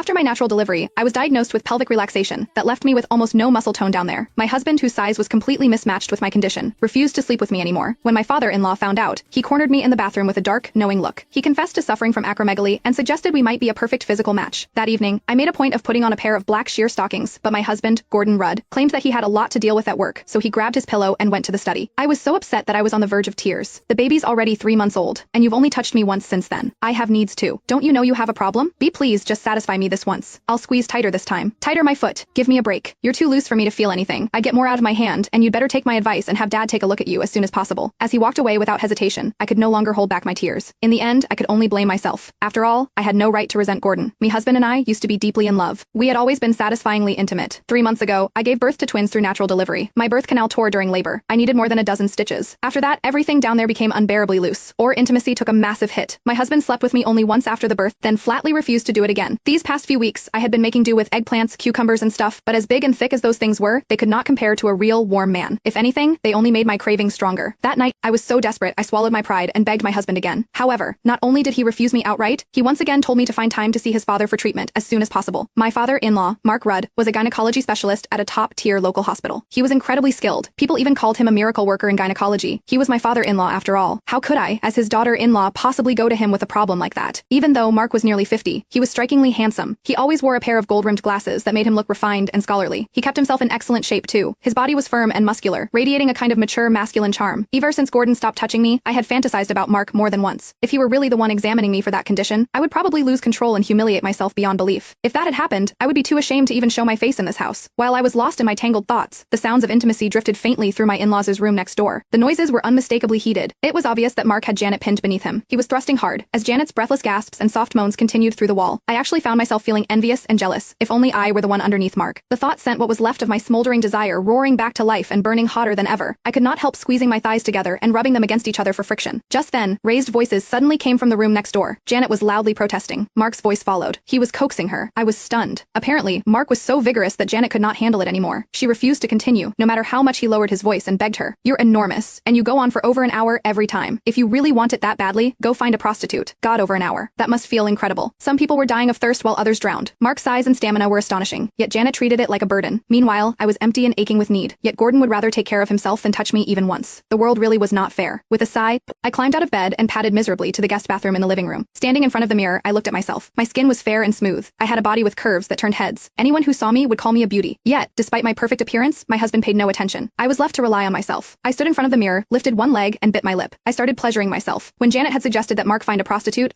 After my natural delivery, I was diagnosed with pelvic relaxation that left me with almost no muscle tone down there. My husband, whose size was completely mismatched with my condition, refused to sleep with me anymore. When my father-in-law found out, he cornered me in the bathroom with a dark, knowing look. He confessed to suffering from acromegaly and suggested we might be a perfect physical match. That evening, I made a point of putting on a pair of black sheer stockings, but my husband, Gordon Rudd, claimed that he had a lot to deal with at work, so he grabbed his pillow and went to the study. I was so upset that I was on the verge of tears. The baby's already 3 months old, and you've only touched me once since then. I have needs too. Don't you know you have a problem? Be pleased, just satisfy me this once. I'll squeeze tighter this time. Tighter my foot. Give me a break. You're too loose for me to feel anything. I get more out of my hand, and you'd better take my advice and have Dad take a look at you as soon as possible. As he walked away without hesitation, I could no longer hold back my tears. In the end, I could only blame myself. After all, I had no right to resent Gordon. My husband and I used to be deeply in love. We had always been satisfyingly intimate. 3 months ago, I gave birth to twins through natural delivery. My birth canal tore during labor. I needed more than a dozen stitches. After that, everything down there became unbearably loose. Our intimacy took a massive hit. My husband slept with me only once after the birth, then flatly refused to do it again. These past few weeks, I had been making do with eggplants, cucumbers and stuff, but as big and thick as those things were, they could not compare to a real, warm man. If anything, they only made my cravings stronger. That night, I was so desperate, I swallowed my pride and begged my husband again. However, not only did he refuse me outright, he once again told me to find time to see his father for treatment as soon as possible. My father-in-law, Mark Rudd, was a gynecology specialist at a top-tier local hospital. He was incredibly skilled. People even called him a miracle worker in gynecology. He was my father-in-law after all. How could I, as his daughter-in-law, possibly go to him with a problem like that? Even though Mark was nearly 50, he was strikingly handsome. He always wore a pair of gold-rimmed glasses that made him look refined and scholarly. He kept himself in excellent shape too. His body was firm and muscular, radiating a kind of mature masculine charm. Ever since Gordon stopped touching me, I had fantasized about Mark more than once. If he were really the one examining me for that condition, I would probably lose control and humiliate myself beyond belief. If that had happened, I would be too ashamed to even show my face in this house. While I was lost in my tangled thoughts, the sounds of intimacy drifted faintly through my in-laws' room next door. The noises were unmistakably heated. It was obvious that Mark had Janet pinned beneath him. He was thrusting hard, as Janet's breathless gasps and soft moans continued through the wall. I actually found myself feeling envious and jealous. If only I were the one underneath Mark. The thought sent what was left of my smoldering desire roaring back to life and burning hotter than ever. I could not help squeezing my thighs together and rubbing them against each other for friction. Just then, raised voices suddenly came from the room next door. Janet was loudly protesting. Mark's voice followed. He was coaxing her. I was stunned. Apparently, Mark was so vigorous that Janet could not handle it anymore. She refused to continue, no matter how much he lowered his voice and begged her. You're enormous, and you go on for over an hour every time. If you really want it that badly, go find a prostitute. God, over an hour. That must feel incredible. Some people were dying of thirst while others drowned. Mark's size and stamina were astonishing, yet Janet treated it like a burden. Meanwhile, I was empty and aching with need, yet Gordon would rather take care of himself than touch me even once. The world really was not fair. With a sigh, I climbed out of bed and padded miserably to the guest bathroom in the living room. Standing in front of the mirror, I looked at myself. My skin was fair and smooth. I had a body with curves that turned heads. Anyone who saw me would call me a beauty. Yet, despite my perfect appearance, my husband paid no attention. I was left to rely on myself. I stood in front of the mirror, lifted one leg, and bit my lip. I started pleasuring myself. When Janet had suggested that Mark find a prostitute,